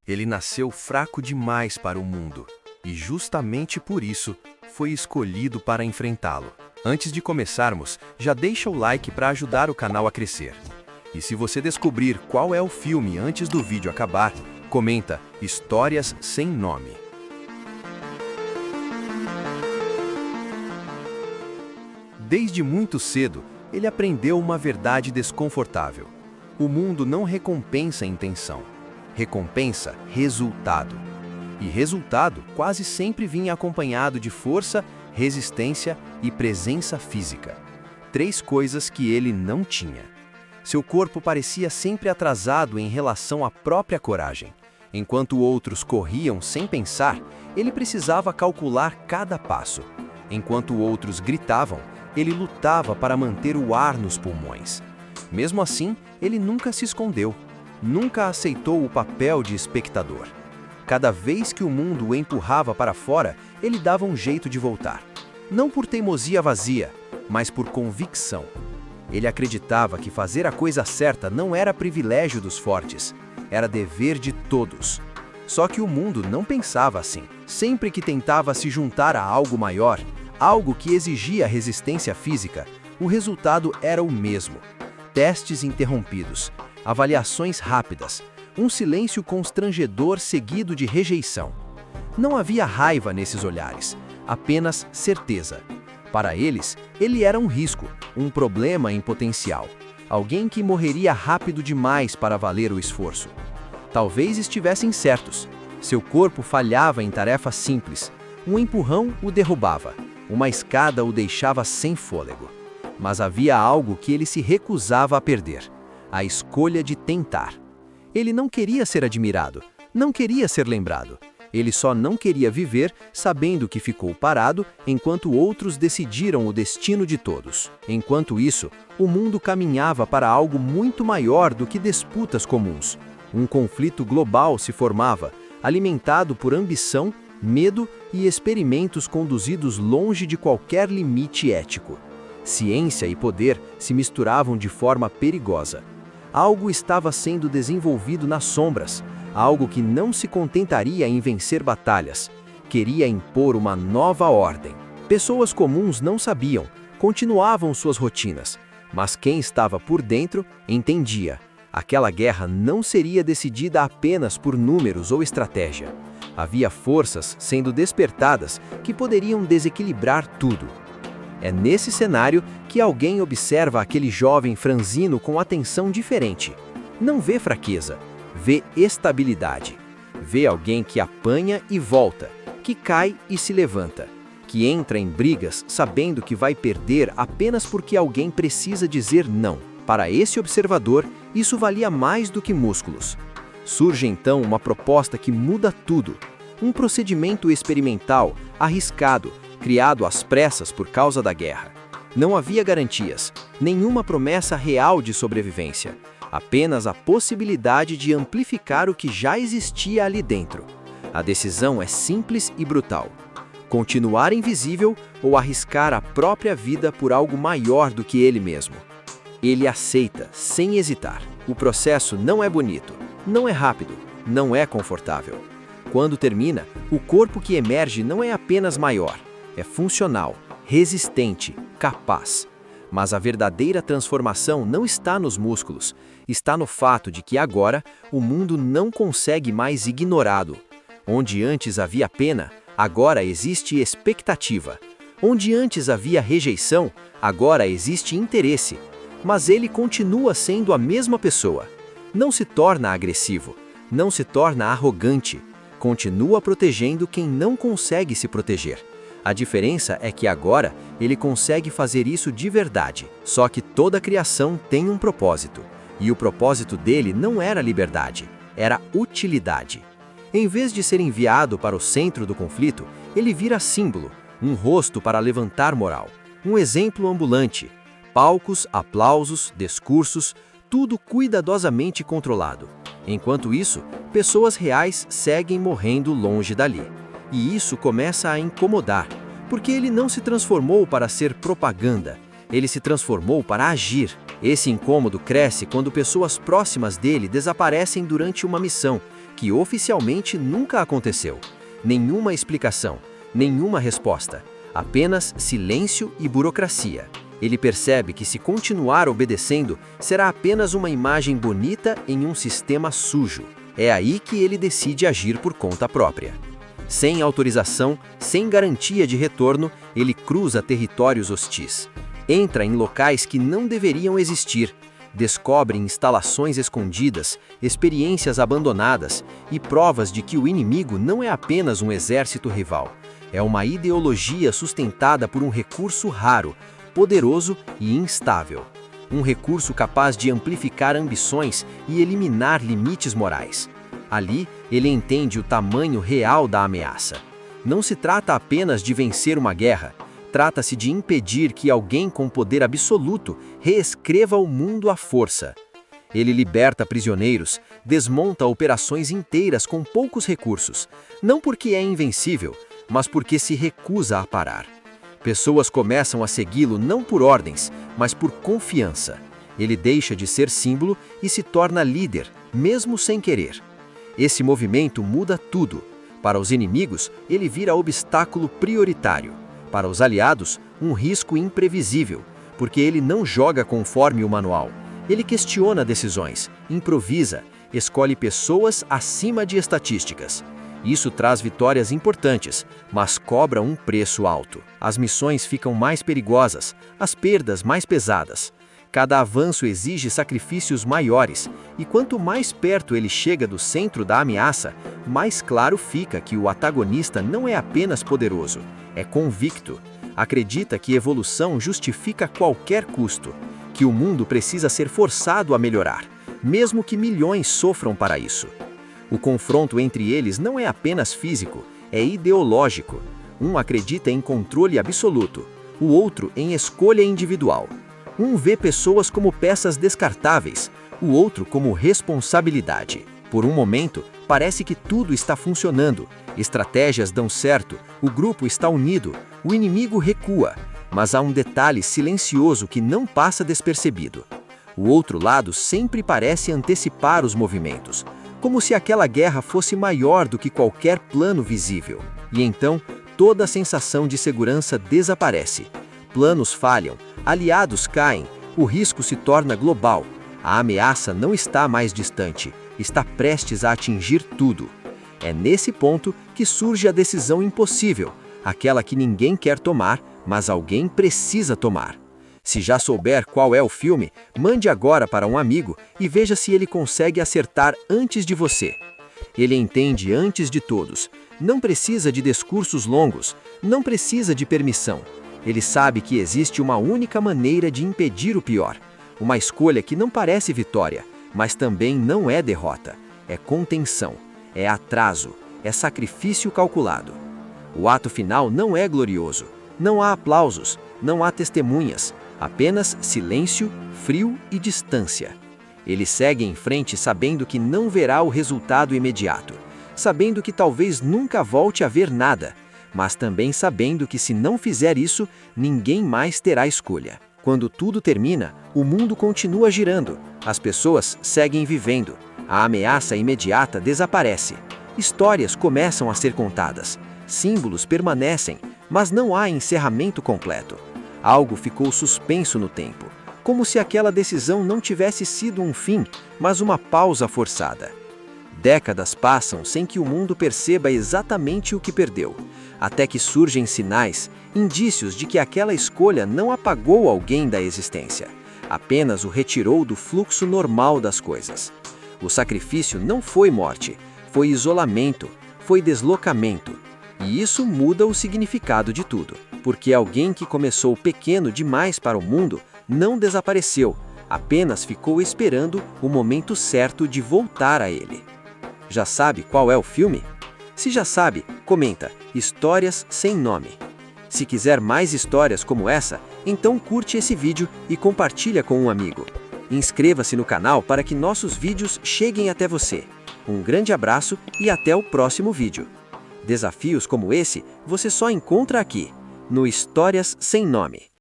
Ele nasceu fraco demais para o mundo, e justamente por isso foi escolhido para enfrentá-lo. Antes de começarmos, já deixa o like para ajudar o canal a crescer. E se você descobrir qual é o filme antes do vídeo acabar, comenta Histórias Sem Nome. Desde muito cedo, ele aprendeu uma verdade desconfortável. O mundo não recompensa intenção, recompensa resultado. E resultado quase sempre vinha acompanhado de força, resistência e presença física. Três coisas que ele não tinha. Seu corpo parecia sempre atrasado em relação à própria coragem. Enquanto outros corriam sem pensar, ele precisava calcular cada passo. Enquanto outros gritavam, ele lutava para manter o ar nos pulmões. Mesmo assim, ele nunca se escondeu, nunca aceitou o papel de espectador. Cada vez que o mundo o empurrava para fora, ele dava um jeito de voltar. Não por teimosia vazia, mas por convicção. Ele acreditava que fazer a coisa certa não era privilégio dos fortes, era dever de todos. Só que o mundo não pensava assim. Sempre que tentava se juntar a algo maior, algo que exigia resistência física, o resultado era o mesmo. Testes interrompidos, avaliações rápidas, um silêncio constrangedor seguido de rejeição. Não havia raiva nesses olhares, apenas certeza. Para eles, ele era um risco, um problema em potencial, alguém que morreria rápido demais para valer o esforço. Talvez estivessem certos. Seu corpo falhava em tarefas simples. Um empurrão o derrubava, uma escada o deixava sem fôlego. Mas havia algo que ele se recusava a perder: a escolha de tentar. Ele não queria ser admirado, não queria ser lembrado. Ele só não queria viver sabendo que ficou parado enquanto outros decidiram o destino de todos. Enquanto isso, o mundo caminhava para algo muito maior do que disputas comuns. Um conflito global se formava, alimentado por ambição, medo e experimentos conduzidos longe de qualquer limite ético. Ciência e poder se misturavam de forma perigosa. Algo estava sendo desenvolvido nas sombras, algo que não se contentaria em vencer batalhas, queria impor uma nova ordem. Pessoas comuns não sabiam, continuavam suas rotinas, mas quem estava por dentro entendia. Aquela guerra não seria decidida apenas por números ou estratégia. Havia forças sendo despertadas que poderiam desequilibrar tudo. É nesse cenário que alguém observa aquele jovem franzino com atenção diferente. Não vê fraqueza, vê estabilidade. Vê alguém que apanha e volta, que cai e se levanta, que entra em brigas sabendo que vai perder apenas porque alguém precisa dizer não. Para esse observador, isso valia mais do que músculos. Surge então uma proposta que muda tudo. Um procedimento experimental, arriscado, criado às pressas por causa da guerra. Não havia garantias, nenhuma promessa real de sobrevivência, apenas a possibilidade de amplificar o que já existia ali dentro. A decisão é simples e brutal: continuar invisível ou arriscar a própria vida por algo maior do que ele mesmo. Ele aceita, sem hesitar. O processo não é bonito, não é rápido, não é confortável. Quando termina, o corpo que emerge não é apenas maior, é funcional, resistente, capaz. Mas a verdadeira transformação não está nos músculos, está no fato de que agora o mundo não consegue mais ignorá-lo. Onde antes havia pena, agora existe expectativa. Onde antes havia rejeição, agora existe interesse. Mas ele continua sendo a mesma pessoa. Não se torna agressivo, não se torna arrogante. Continua protegendo quem não consegue se proteger. A diferença é que agora ele consegue fazer isso de verdade. Só que toda criação tem um propósito. E o propósito dele não era liberdade, era utilidade. Em vez de ser enviado para o centro do conflito, ele vira símbolo, um rosto para levantar moral, um exemplo ambulante. Palcos, aplausos, discursos, tudo cuidadosamente controlado. Enquanto isso, pessoas reais seguem morrendo longe dali. E isso começa a incomodar, porque ele não se transformou para ser propaganda, ele se transformou para agir. Esse incômodo cresce quando pessoas próximas dele desaparecem durante uma missão, que oficialmente nunca aconteceu. Nenhuma explicação, nenhuma resposta, apenas silêncio e burocracia. Ele percebe que se continuar obedecendo, será apenas uma imagem bonita em um sistema sujo. É aí que ele decide agir por conta própria. Sem autorização, sem garantia de retorno, ele cruza territórios hostis. Entra em locais que não deveriam existir. Descobre instalações escondidas, experiências abandonadas e provas de que o inimigo não é apenas um exército rival. É uma ideologia sustentada por um recurso raro, poderoso e instável. Um recurso capaz de amplificar ambições e eliminar limites morais. Ali, ele entende o tamanho real da ameaça. Não se trata apenas de vencer uma guerra, trata-se de impedir que alguém com poder absoluto reescreva o mundo à força. Ele liberta prisioneiros, desmonta operações inteiras com poucos recursos, não porque é invencível, mas porque se recusa a parar. Pessoas começam a segui-lo não por ordens, mas por confiança. Ele deixa de ser símbolo e se torna líder, mesmo sem querer. Esse movimento muda tudo. Para os inimigos, ele vira obstáculo prioritário. Para os aliados, um risco imprevisível, porque ele não joga conforme o manual. Ele questiona decisões, improvisa, escolhe pessoas acima de estatísticas. Isso traz vitórias importantes, mas cobra um preço alto. As missões ficam mais perigosas, as perdas mais pesadas. Cada avanço exige sacrifícios maiores, e quanto mais perto ele chega do centro da ameaça, mais claro fica que o antagonista não é apenas poderoso, é convicto. Acredita que evolução justifica qualquer custo, que o mundo precisa ser forçado a melhorar, mesmo que milhões sofram para isso. O confronto entre eles não é apenas físico, é ideológico. Um acredita em controle absoluto, o outro em escolha individual. Um vê pessoas como peças descartáveis, o outro como responsabilidade. Por um momento, parece que tudo está funcionando, estratégias dão certo, o grupo está unido, o inimigo recua, mas há um detalhe silencioso que não passa despercebido. O outro lado sempre parece antecipar os movimentos, como se aquela guerra fosse maior do que qualquer plano visível. E então, toda a sensação de segurança desaparece. Planos falham, aliados caem, o risco se torna global. A ameaça não está mais distante, está prestes a atingir tudo. É nesse ponto que surge a decisão impossível, aquela que ninguém quer tomar, mas alguém precisa tomar. Se já souber qual é o filme, mande agora para um amigo e veja se ele consegue acertar antes de você. Ele entende antes de todos, não precisa de discursos longos, não precisa de permissão. Ele sabe que existe uma única maneira de impedir o pior, uma escolha que não parece vitória, mas também não é derrota, é contenção, é atraso, é sacrifício calculado. O ato final não é glorioso, não há aplausos, não há testemunhas, apenas silêncio, frio e distância. Ele segue em frente sabendo que não verá o resultado imediato, sabendo que talvez nunca volte a ver nada, mas também sabendo que se não fizer isso, ninguém mais terá escolha. Quando tudo termina, o mundo continua girando, as pessoas seguem vivendo, a ameaça imediata desaparece, histórias começam a ser contadas, símbolos permanecem, mas não há encerramento completo. Algo ficou suspenso no tempo, como se aquela decisão não tivesse sido um fim, mas uma pausa forçada. Décadas passam sem que o mundo perceba exatamente o que perdeu, até que surgem sinais, indícios de que aquela escolha não apagou alguém da existência, apenas o retirou do fluxo normal das coisas. O sacrifício não foi morte, foi isolamento, foi deslocamento, e isso muda o significado de tudo, porque alguém que começou pequeno demais para o mundo não desapareceu, apenas ficou esperando o momento certo de voltar a ele. Já sabe qual é o filme? Se já sabe, comenta Histórias Sem Nome. Se quiser mais histórias como essa, então curte esse vídeo e compartilha com um amigo. Inscreva-se no canal para que nossos vídeos cheguem até você. Um grande abraço e até o próximo vídeo. Desafios como esse você só encontra aqui, no Histórias Sem Nome.